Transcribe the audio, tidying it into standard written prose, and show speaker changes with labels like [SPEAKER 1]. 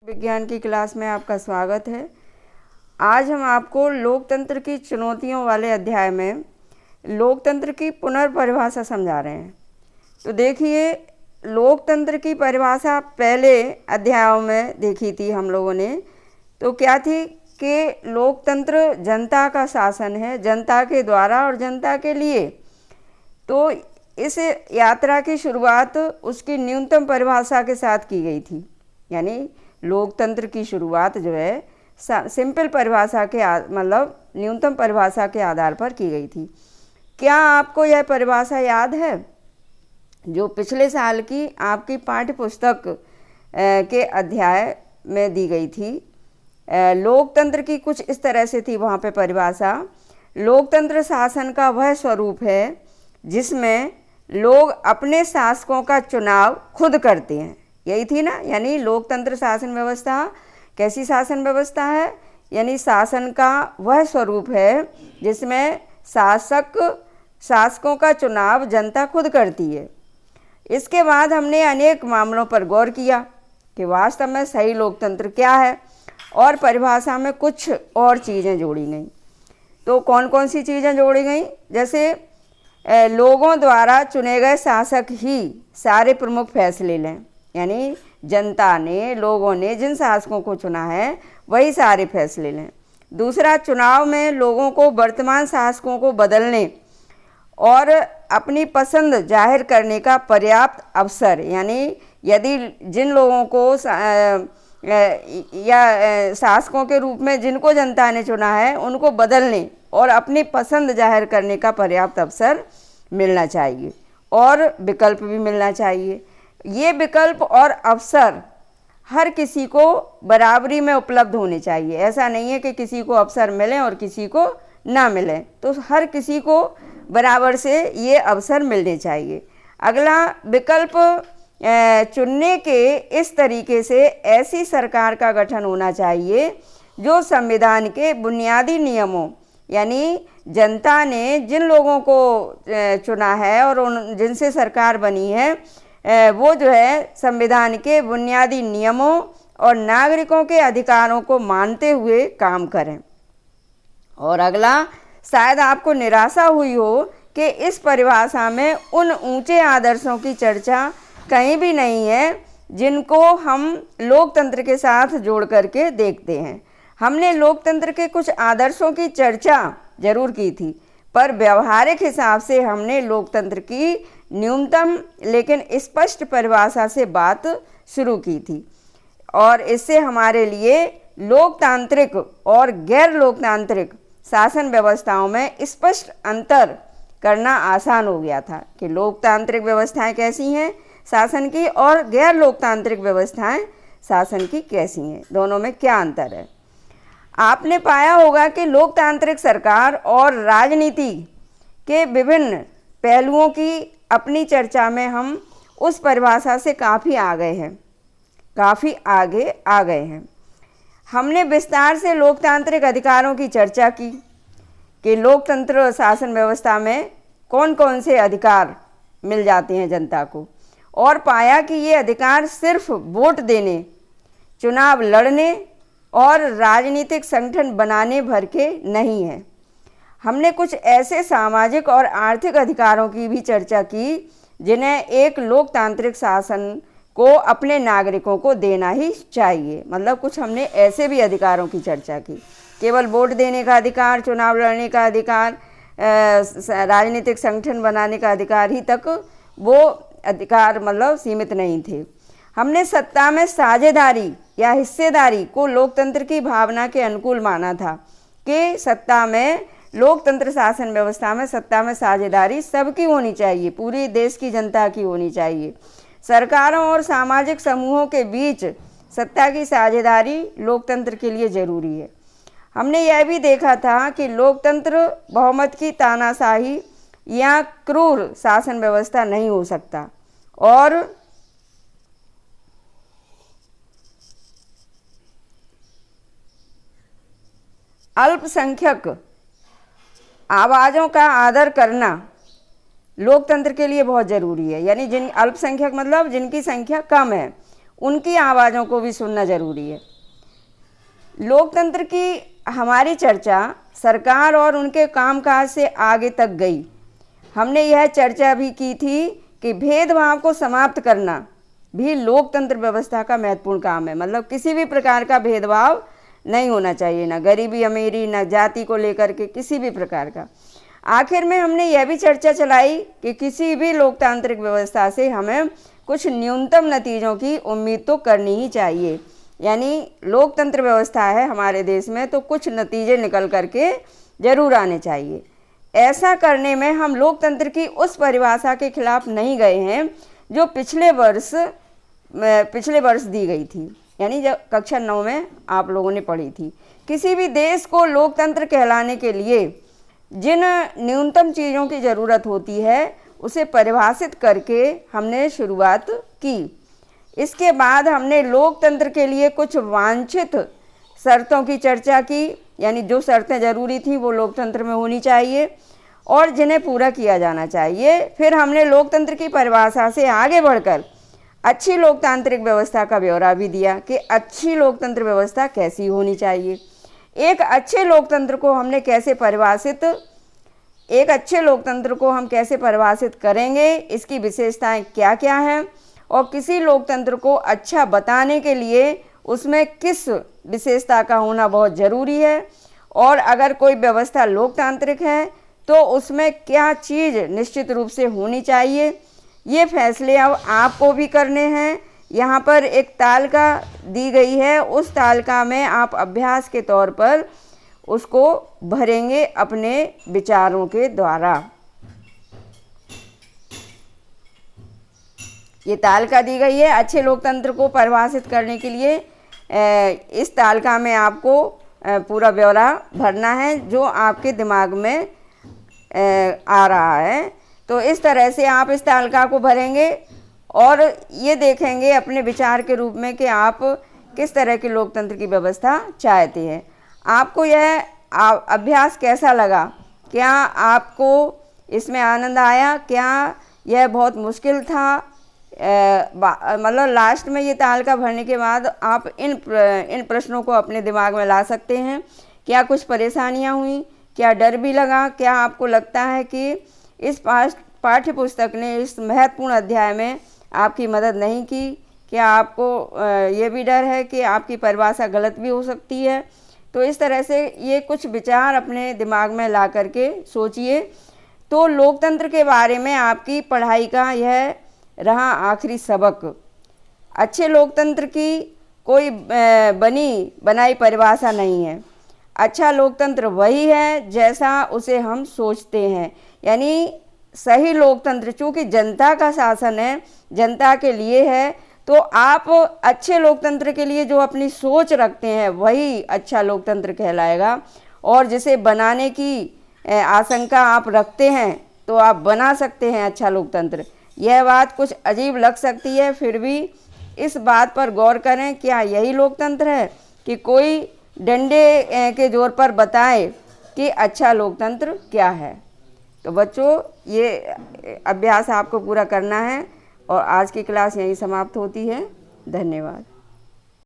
[SPEAKER 1] विज्ञान की क्लास में आपका स्वागत है। आज हम आपको लोकतंत्र की चुनौतियों वाले अध्याय में लोकतंत्र की पुनर्परिभाषा समझा रहे हैं। तो देखिए, लोकतंत्र की परिभाषा पहले अध्यायों में देखी थी हम लोगों ने। तो क्या थी कि लोकतंत्र जनता का शासन है, जनता के द्वारा और जनता के लिए। तो इस यात्रा की शुरुआत उसकी न्यूनतम परिभाषा के साथ की गई थी। यानी लोकतंत्र की शुरुआत जो है सिंपल परिभाषा के मतलब न्यूनतम परिभाषा के आधार पर की गई थी। क्या आपको यह परिभाषा याद है जो पिछले साल की आपकी पाठ्य पुस्तक के अध्याय में दी गई थी? लोकतंत्र की कुछ इस तरह से थी वहाँ पे परिभाषा। लोकतंत्र शासन का वह स्वरूप है जिसमें लोग अपने शासकों का चुनाव खुद करते हैं। यही थी ना। यानी लोकतंत्र शासन व्यवस्था कैसी शासन व्यवस्था है? यानी शासन का वह स्वरूप है जिसमें शासकों का चुनाव जनता खुद करती है। इसके बाद हमने अनेक मामलों पर गौर किया कि वास्तव में सही लोकतंत्र क्या है, और परिभाषा में कुछ और चीज़ें जोड़ी गई। तो कौन कौन सी चीज़ें जोड़ी गई? जैसे लोगों द्वारा चुने गए शासक ही सारे प्रमुख फैसले लें। यानी जनता ने, लोगों ने जिन शासकों को चुना है वही सारे फैसले लें। दूसरा, चुनाव में लोगों को वर्तमान शासकों को बदलने और अपनी पसंद जाहिर करने का पर्याप्त अवसर। यानी यदि जिन लोगों को या शासकों के रूप में जिनको जनता ने चुना है उनको बदलने और अपनी पसंद जाहिर करने का पर्याप्त अवसर मिलना चाहिए, और विकल्प भी मिलना चाहिए। ये विकल्प और अवसर हर किसी को बराबरी में उपलब्ध होने चाहिए। ऐसा नहीं है कि किसी को अवसर मिले और किसी को ना मिले। तो हर किसी को बराबर से ये अवसर मिलने चाहिए। अगला, विकल्प चुनने के इस तरीके से ऐसी सरकार का गठन होना चाहिए जो संविधान के बुनियादी नियमों, यानी जनता ने जिन लोगों को चुना है और जिनसे सरकार बनी है वो जो है संविधान के बुनियादी नियमों और नागरिकों के अधिकारों को मानते हुए काम करें। और अगला, शायद आपको निराशा हुई हो कि इस परिभाषा में उन ऊंचे आदर्शों की चर्चा कहीं भी नहीं है जिनको हम लोकतंत्र के साथ जोड़ करके देखते हैं। हमने लोकतंत्र के कुछ आदर्शों की चर्चा जरूर की थी, पर व्यवहारिक हिसाब से हमने लोकतंत्र की न्यूनतम लेकिन स्पष्ट परिभाषा से बात शुरू की थी, और इससे हमारे लिए लोकतांत्रिक और गैर लोकतांत्रिक शासन व्यवस्थाओं में स्पष्ट अंतर करना आसान हो गया था कि लोकतांत्रिक व्यवस्थाएं कैसी हैं शासन की, और गैर लोकतांत्रिक व्यवस्थाएं शासन की कैसी हैं, दोनों में क्या अंतर है। आपने पाया होगा कि लोकतांत्रिक सरकार और राजनीति के विभिन्न पहलुओं की अपनी चर्चा में हम उस परिभाषा से काफ़ी आगे आ गए हैं। हमने विस्तार से लोकतांत्रिक अधिकारों की चर्चा की कि लोकतंत्र शासन व्यवस्था में कौन कौन से अधिकार मिल जाते हैं जनता को, और पाया कि ये अधिकार सिर्फ वोट देने, चुनाव लड़ने और राजनीतिक संगठन बनाने भर के नहीं है। हमने कुछ ऐसे सामाजिक और आर्थिक अधिकारों की भी चर्चा की जिन्हें एक लोकतांत्रिक शासन को अपने नागरिकों को देना ही चाहिए। मतलब कुछ हमने ऐसे भी अधिकारों की चर्चा की। केवल वोट देने का अधिकार, चुनाव लड़ने का अधिकार, राजनीतिक संगठन बनाने का अधिकार ही तक वो अधिकार मतलब सीमित नहीं थे। हमने सत्ता में साझेदारी या हिस्सेदारी को लोकतंत्र की भावना के अनुकूल माना था कि सत्ता में, लोकतंत्र शासन व्यवस्था में सत्ता में साझेदारी सबकी होनी चाहिए, पूरी देश की जनता की होनी चाहिए। सरकारों और सामाजिक समूहों के बीच सत्ता की साझेदारी लोकतंत्र के लिए ज़रूरी है। हमने यह भी देखा था कि लोकतंत्र बहुमत की तानाशाही या क्रूर शासन व्यवस्था नहीं हो सकता, और अल्पसंख्यक आवाज़ों का आदर करना लोकतंत्र के लिए बहुत ज़रूरी है। यानी जिन अल्पसंख्यक मतलब जिनकी संख्या कम है उनकी आवाज़ों को भी सुनना ज़रूरी है। लोकतंत्र की हमारी चर्चा सरकार और उनके कामकाज से आगे तक गई। हमने यह चर्चा भी की थी कि भेदभाव को समाप्त करना भी लोकतंत्र व्यवस्था का महत्वपूर्ण काम है। मतलब किसी भी प्रकार का भेदभाव नहीं होना चाहिए, ना गरीबी अमीरी, ना जाति को लेकर के किसी भी प्रकार का। आखिर में हमने यह भी चर्चा चलाई कि किसी भी लोकतांत्रिक व्यवस्था से हमें कुछ न्यूनतम नतीजों की उम्मीद तो करनी ही चाहिए। यानी लोकतंत्र व्यवस्था है हमारे देश में, तो कुछ नतीजे निकल करके ज़रूर आने चाहिए। ऐसा करने में हम लोकतंत्र की उस परिभाषा के खिलाफ नहीं गए हैं जो पिछले वर्ष दी गई थी, यानी जब कक्षा 9 में आप लोगों ने पढ़ी थी। किसी भी देश को लोकतंत्र कहलाने के लिए जिन न्यूनतम चीज़ों की ज़रूरत होती है उसे परिभाषित करके हमने शुरुआत की। इसके बाद हमने लोकतंत्र के लिए कुछ वांछित शर्तों की चर्चा की, यानी जो शर्तें ज़रूरी थी वो लोकतंत्र में होनी चाहिए और जिन्हें पूरा किया जाना चाहिए। फिर हमने लोकतंत्र की परिभाषा से आगे बढ़कर अच्छी लोकतांत्रिक व्यवस्था का ब्यौरा भी दिया कि अच्छी लोकतंत्र व्यवस्था कैसी होनी चाहिए। एक अच्छे लोकतंत्र को हम कैसे परिभाषित करेंगे, इसकी विशेषताएं क्या क्या हैं, और किसी लोकतंत्र को अच्छा बताने के लिए उसमें किस विशेषता का होना बहुत ज़रूरी है, और अगर कोई व्यवस्था लोकतांत्रिक है तो उसमें क्या चीज़ निश्चित रूप से होनी चाहिए, ये फैसले अब आपको भी करने हैं। यहाँ पर एक तालिका दी गई है, उस तालिका में आप अभ्यास के तौर पर उसको भरेंगे अपने विचारों के द्वारा। ये तालिका दी गई है अच्छे लोकतंत्र को परिभाषित करने के लिए। इस तालिका में आपको पूरा ब्यौरा भरना है जो आपके दिमाग में आ रहा है। तो इस तरह से आप इस तालिका को भरेंगे और ये देखेंगे अपने विचार के रूप में कि आप किस तरह के लोकतंत्र की व्यवस्था चाहते हैं। आपको यह अभ्यास कैसा लगा? क्या आपको इसमें आनंद आया? क्या यह बहुत मुश्किल था? मतलब लास्ट में ये तालिका भरने के बाद आप इन प्रश्नों को अपने दिमाग में ला सकते हैं। क्या कुछ परेशानियां हुई? क्या डर भी लगा? क्या आपको लगता है कि इस पाठ्य पुस्तक ने इस महत्वपूर्ण अध्याय में आपकी मदद नहीं की? क्या आपको ये भी डर है कि आपकी परिभाषा गलत भी हो सकती है? तो इस तरह से ये कुछ विचार अपने दिमाग में ला करके सोचिए। तो लोकतंत्र के बारे में आपकी पढ़ाई का यह रहा आखिरी सबक। अच्छे लोकतंत्र की कोई बनी बनाई परिभाषा नहीं है। अच्छा लोकतंत्र वही है जैसा उसे हम सोचते हैं। यानी सही लोकतंत्र, चूँकि जनता का शासन है, जनता के लिए है, तो आप अच्छे लोकतंत्र के लिए जो अपनी सोच रखते हैं वही अच्छा लोकतंत्र कहलाएगा। और जिसे बनाने की आशंका आप रखते हैं तो आप बना सकते हैं अच्छा लोकतंत्र। यह बात कुछ अजीब लग सकती है, फिर भी इस बात पर गौर करें, क्या यही लोकतंत्र है कि कोई डंडे के जोर पर बताए कि अच्छा लोकतंत्र क्या है? तो बच्चों, ये अभ्यास आपको पूरा करना है और आज की क्लास यहीं समाप्त होती है। धन्यवाद।